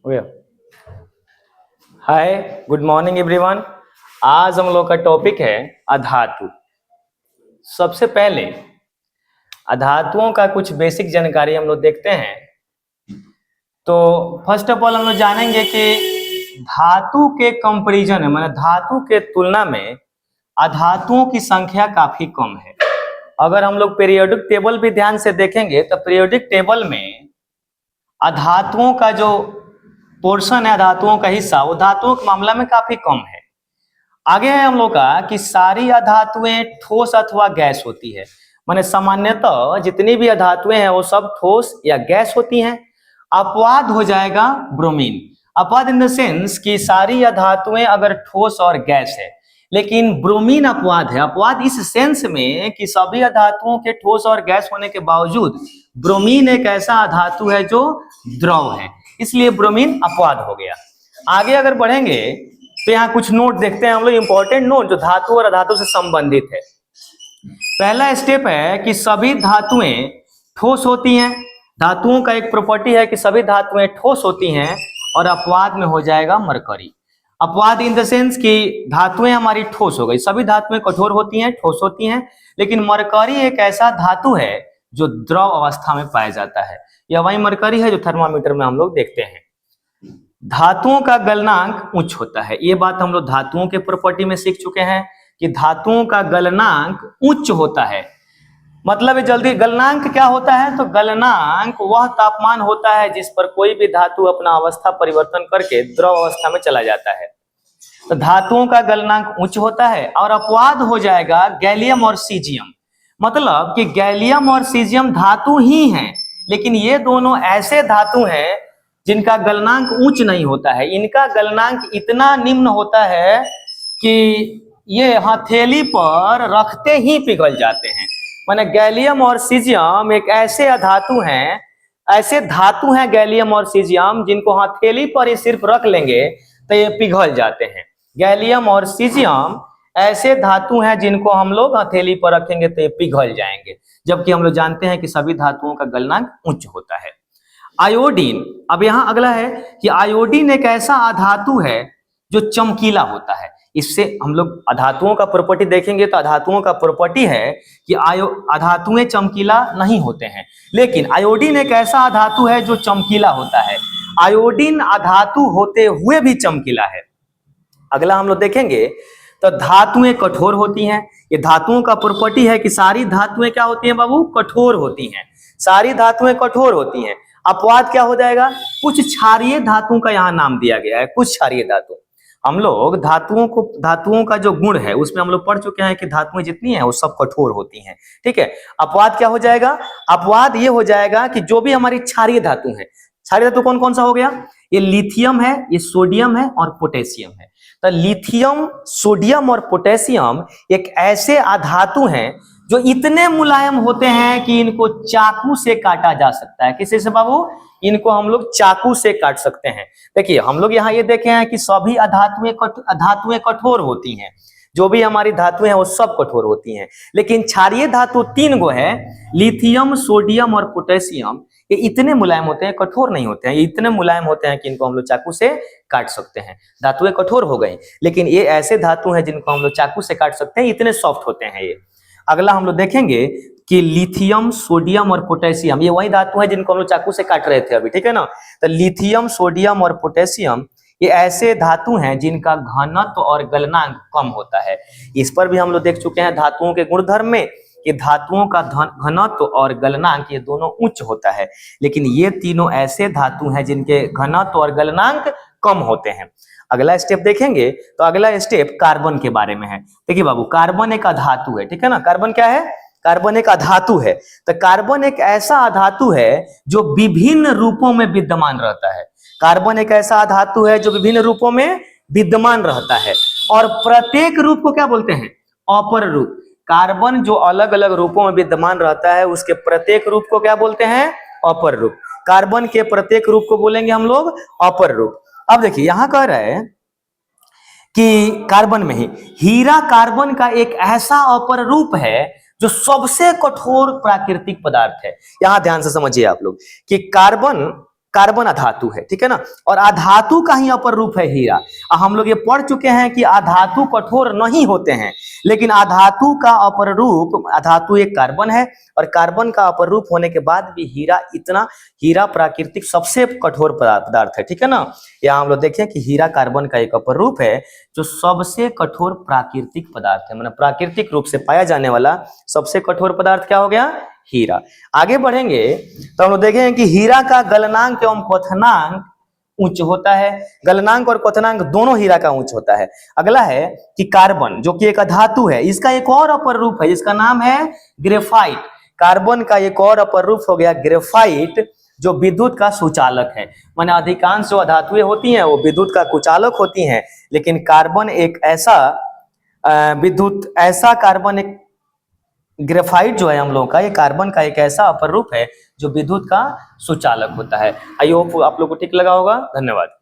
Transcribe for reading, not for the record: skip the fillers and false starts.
हो गया। हाय, good morning everyone. आज हम लोग का टॉपिक है अधातु। सबसे पहले अधातुओं का कुछ बेसिक जानकारी हम लोग देखते हैं। तो फर्स्ट ऑफ ऑल हम लोग जानेंगे कि धातु के कंपैरिजन में, माने धातु के तुलना में अधातुओं की संख्या काफी कम है। अगर हम लोग पीरियोडिक टेबल भी ध्यान से देखेंगे तो पीरियोडिक टेबल में अधातुओं का जो पोर्शन है, धातुओं का हिस्सा, वो धातुओं के मामला में काफी कम है। आगे है हम लोग का कि सारी अधातुएं ठोस अथवा गैस होती है। माने सामान्यतः जितनी भी अधातुएं हैं वो सब ठोस या गैस होती हैं। अपवाद हो जाएगा ब्रोमीन। अपवाद इन द सेंस कि सारी अधातुएं अगर ठोस और गैस है, लेकिन ब्रोमीन अपवाद है। अपवाद इस सेंस में कि सभी अधातुओं के ठोस और गैस होने के बावजूद ब्रोमीन एक ऐसा धातु है जो द्रव है, इसलिए ब्रोमीन अपवाद हो गया। आगे अगर बढ़ेंगे तो यहाँ कुछ नोट देखते हैं हम लोग, इंपॉर्टेंट नोट जो धातु और अधातु से संबंधित है। पहला स्टेप है कि सभी धातुएं ठोस होती हैं। धातुओं का एक प्रॉपर्टी है कि सभी धातुएं ठोस होती हैं। और अपवाद में हो जाएगा मरकरी। अपवाद इन द सेंस कि धातुएं हमारी ठोस हो गई, सभी धातुएं कठोर होती हैं, ठोस होती हैं, लेकिन मरकरी एक ऐसा धातु है जो द्रव अवस्था में पाया जाता है। यह वही मरकरी है जो थर्मामीटर में हम लोग देखते हैं। धातुओं का गलनांक उच्च होता है। ये बात हम लोग धातुओं के प्रॉपर्टी में सीख चुके हैं कि धातुओं का गलनांक उच्च होता है। मतलब जल्दी, गलनांक क्या होता है? तो गलनांक वह तापमान होता है जिस पर कोई भी धातु अपना अवस्था परिवर्तन करके द्रव अवस्था में चला जाता है। तो धातुओं का गलनांक उच्च होता है। और अपवाद हो जाएगा गैलियम और सीजियम। मतलब कि गैलियम और सीजियम धातु ही हैं, लेकिन ये दोनों ऐसे धातु हैं जिनका गलनांक उच्च नहीं होता है। इनका गलनांक इतना निम्न होता है कि ये हथेली पर रखते ही पिघल जाते हैं। माने गैलियम और सीजियम एक ऐसे धातु हैं, ऐसे धातु हैं गैलियम और सीजियम जिनको हथेली पर ही सिर्फ रख लेंगे तो ये पिघल जाते हैं। गैलियम और सीजियम ऐसे धातु हैं जिनको हम लोग हथेली पर रखेंगे तो ये पिघल जाएंगे, जबकि हम लोग जानते हैं कि सभी धातुओं का गलनांक उच्च होता है। आयोडीन, अब यहां अगला है कि आयोडीन एक ऐसा अधातु है जो चमकीला होता है। इससे हम लोग अधातुओं का प्रॉपर्टी देखेंगे तो अधातुओं का प्रॉपर्टी है कि अधातुएं चमकीला नहीं होते हैं, लेकिन आयोडीन एक ऐसा अधातु है जो चमकीला होता है। आयोडीन अधातु होते हुए भी चमकीला है। अगला हम लोग देखेंगे तो धातुएं कठोर होती हैं। ये धातुओं का प्रॉपर्टी है कि सारी धातुएं क्या होती हैं बाबू? कठोर होती हैं। सारी धातुएं कठोर होती हैं। अपवाद क्या हो जाएगा? कुछ क्षारीय धातुओं का यहाँ नाम दिया गया है। कुछ क्षारीय धातु, हम लोग धातुओं का जो गुण है उसमें हम लोग पढ़ चुके हैं कि धातुएं जितनी हैं वो सब कठोर होती हैं। ठीक है। अपवाद क्या हो जाएगा? अपवाद ये हो जाएगा कि जो भी हमारी क्षारीय धातु है, क्षारीय धातु कौन कौन सा हो गया? ये लिथियम है, ये सोडियम है और पोटेशियम है। तो लिथियम, सोडियम और पोटेशियम एक ऐसे अधातु हैं जो इतने मुलायम होते हैं कि इनको चाकू से काटा जा सकता है। किसी से बाबू? इनको हम लोग चाकू से काट सकते हैं। देखिए, हम लोग यहाँ ये देखे हैं कि सभी धातुएं कठोर होती हैं। जो भी हमारी धातुएं हैं वो सब कठोर होती हैं, लेकिन क्षारीय धातु 3 गो है, लिथियम, सोडियम और पोटेशियम। ये इतने मुलायम होते हैं, कठोर नहीं होते हैं। ये इतने मुलायम होते हैं कि इनको हम लोग चाकू से काट सकते हैं। धातुएं कठोर हो गई, लेकिन ये ऐसे धातु हैं जिनको हम लोग चाकू से काट सकते हैं, इतने सॉफ्ट होते हैं ये। अगला हम लोग देखेंगे कि लिथियम, सोडियम और पोटेशियम ये वही धातु है जिनको हम लोग चाकू से काट रहे थे अभी, ठीक है ना। तो लिथियम, सोडियम और पोटेशियम ये ऐसे धातु हैं जिनका घनत्व और गलनांक कम होता है। इस पर भी हम लोग देख चुके हैं धातुओं के गुणधर्म में कि धातुओं का घनत्व और गलनांक ये दोनों उच्च होता है, लेकिन ये तीनों ऐसे धातु हैं जिनके घनत्व और गलनांक कम होते हैं। अगला स्टेप देखेंगे तो अगला स्टेप कार्बन के बारे में है। देखिए बाबू, कार्बन एक अधातु है, ठीक है ना। कार्बन क्या है? कार्बन एक अधातु है। तो कार्बन एक ऐसा अधातु है जो विभिन्न रूपों में विद्यमान रहता है। कार्बन एक ऐसा धातु है जो विभिन्न रूपों में विद्यमान रहता है, और प्रत्येक रूप को क्या बोलते हैं? अपर रूप। कार्बन जो अलग अलग रूपों में विद्यमान रहता है उसके प्रत्येक रूप को क्या बोलते हैं? अपर रूप। कार्बन के प्रत्येक रूप को बोलेंगे हम लोग अपर रूप। अब देखिए, यहां कह रहे हैं कि कार्बन में ही हीरा कार्बन का एक ऐसा अपर रूप है जो सबसे कठोर प्राकृतिक पदार्थ है। यहां ध्यान से समझिए आप लोग कि कार्बन कार्बन अधातु है, ठीक है ना। और अधातु का ही अपर रूप है हीरा। हम लोग ये पढ़ चुके हैं कि अधातु कठोर नहीं होते हैं, लेकिन अधातु का अपर रूप, अधातु एक कार्बन है और कार्बन का अपर रूप होने के बाद भी हीरा प्राकृतिक सबसे कठोर पदार्थ है, ठीक है ना। यहाँ हम लोग देखें कि हीरा कार्बन का एक अपर रूप है जो सबसे कठोर प्राकृतिक पदार्थ है, मतलब प्राकृतिक रूप से पाया जाने वाला सबसे कठोर पदार्थ क्या हो गया, हीरा। आगे बढ़ेंगे तो हम लोग देखेंगे कि हीरा का गलनांक एवं क्वथनांक उच्च होता है। गलनांक और क्वथनांक दोनों हीरा का उच्च होता है। अगला है कि कार्बन जो कि एक धातु है, इसका एक और अपर रूप है जिसका नाम है ग्रेफाइट। कार्बन का एक और अपर रूप हो गया ग्रेफाइट, जो विद्युत का सुचालक है। माने अधिकांश जो धातुएं होती हैं वो विद्युत का कुचालक होती हैं, लेकिन कार्बन एक ऐसा कार्बन एक ग्रेफाइट जो है हम लोगों का, ये कार्बन का एक ऐसा अपर रूप है जो विद्युत का सुचालक होता है। आई होप आप लोग को ठीक लगा होगा। धन्यवाद।